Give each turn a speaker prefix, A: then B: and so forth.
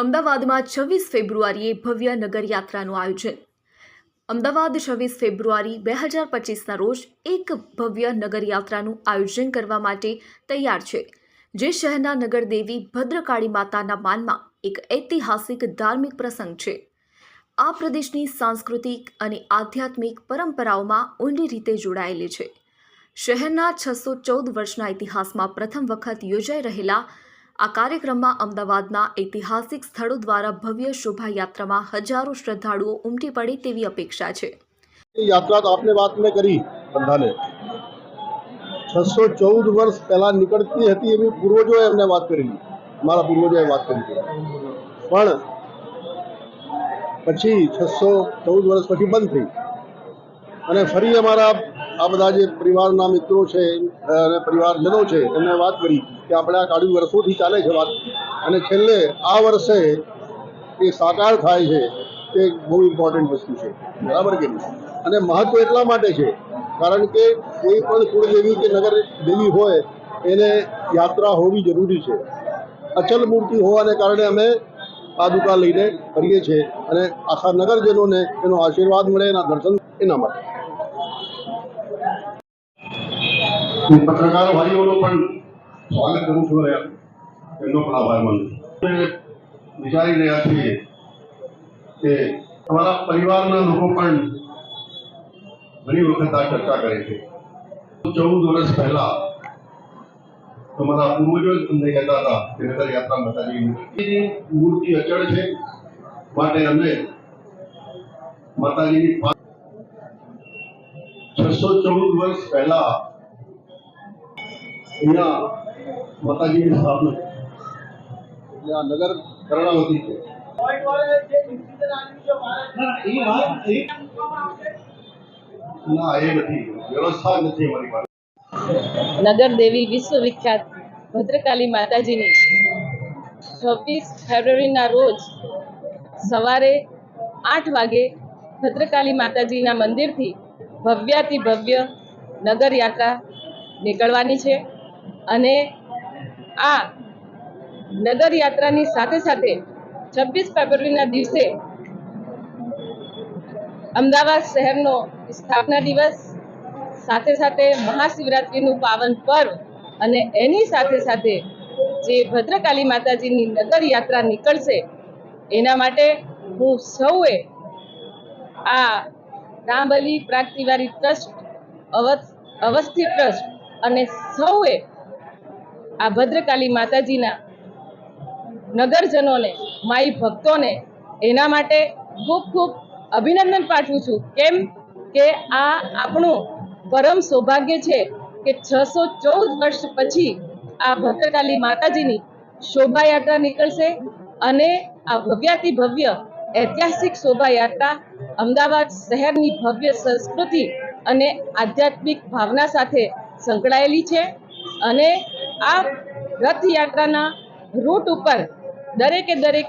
A: અમદાવાદમાં 26 ફેબ્રુઆરીએ ભવ્ય નગરયાત્રાનું આયોજન। અમદાવાદ 26 ફેબ્રુઆરી 2025ના રોજ એક ભવ્ય નગરયાત્રાનું આયોજન કરવા માટે તૈયાર છે, જે શહેરના નગરદેવી ભદ્રકાળી માતાના માનમાં એક ઐતિહાસિક ધાર્મિક પ્રસંગ છે। આ પ્રદેશની સાંસ્કૃતિક અને આધ્યાત્મિક પરંપરાઓમાં ઊંડી રીતે જોડાયેલી છે। શહેરના 614 વર્ષના ઇતિહાસમાં પ્રથમ વખત યોજાઈ રહેલા આ કાર્યક્રમમાં અમદાવાદના ઐતિહાસિક સ્થળો દ્વારા ભવ્ય શોભાયાત્રામાં હજારો શ્રદ્ધાળુઓ ઉમટી પડે તેવી અપેક્ષા છે।
B: यात्रा तो आपने बात में करी बंधा ने 614 वर्ष पहला निकलती હતી એવી પૂર્વજોએ એમને વાત કરેલી, મારા પૂર્વજોએ વાત કરી હતી, પણ પછી 614 વર્ષ પછી બંધ થઈ અને ફરી અમારા આ બધા જે પરિવારના મિત્રો છે અને પરિવારજનો છે એમને વાત કરી કે આપણે આ કાળું વર્ષોથી ચાલે છે વાત, અને છેલ્લે આ વર્ષે એ સાકાર થાય છે તે બહુ ઇમ્પોર્ટન્ટ વસ્તુ છે, બરાબર કે નહીં? અને મહત્વ એટલા માટે છે કારણ કે કોઈ પણ કુળદેવી કે નગર દેવી હોય એને યાત્રા હોવી જરૂરી છે। અચલ મૂર્તિ હોવાને કારણે અમે પાદુકા લઈને ફરીએ છીએ અને આખા નગરજનોને એનો આશીર્વાદ મળે, એના દર્શન એના માટે। પત્રકાર ભાઈઓનો પણ સ્વાગત કરું છું, એમનો પણ આભાર માનું છું। વિચારી રહ્યા છીએ કે તમારા પરિવારના લોકો પણ ઘણી વખત આ ચર્ચા કરે છે। 14 વર્ષ પહેલા તમારા પૂર્વજો તમને કહેતા હતા કે નગરયાત્રા માતાજીની મૂર્તિ અચળ છે, માટે અમે માતાજીની 614 વર્ષ પહેલા અહીંયા માતાજીની સ્થાપના, એટલે આ નગર કર્ણાવતી છે। ના, એ નથી, વ્યવસ્થા નથી અમારી પાસે।
C: નગર દેવી વિશ્વવિખ્યાત ભદ્રકાળી માતાજીની 26 ફેબ્રુઆરીના રોજ સવારે 8 વાગે ભદ્રકાળી માતાજીના મંદિરથી ભવ્યાતિ ભવ્ય નગરયાત્રા નીકળવાની છે, અને આ નગરયાત્રાની સાથે સાથે 26 ફેબ્રુઆરીના દિવસે અમદાવાદ શહેરનો સ્થાપના દિવસ, સાથે સાથે મહાશિવરાત્રિનું પાવન પર્વ, અને એની સાથે સાથે જે ભદ્રકાળી માતાજીની નગરયાત્રા નીકળશે એના માટે હું સૌએ આ રામબલી પ્રાગતિવારી ટ્રસ્ટ, અવસ્થિ ટ્રસ્ટ અને સૌએ આ ભદ્રકાળી માતાજીના નગરજનોને, માઈ ભક્તોને એના માટે ખૂબ ખૂબ અભિનંદન પાઠવું છું। કેમ કે આ આપણું પરમ સૌભાગ્ય છે કે 614 વર્ષ પછી આ ભદ્રકાળી માતાજીની શોભાયાત્રા નીકળશે, અને આ ભવ્યાતિ ભવ્ય ઐતિહાસિક શોભાયાત્રા અમદાવાદ શહેરની ભવ્ય સંસ્કૃતિ અને આધ્યાત્મિક ભાવના સાથે સંકળાયેલી છે। અને આ રથયાત્રાના રૂટ ઉપર દરેકે દરેક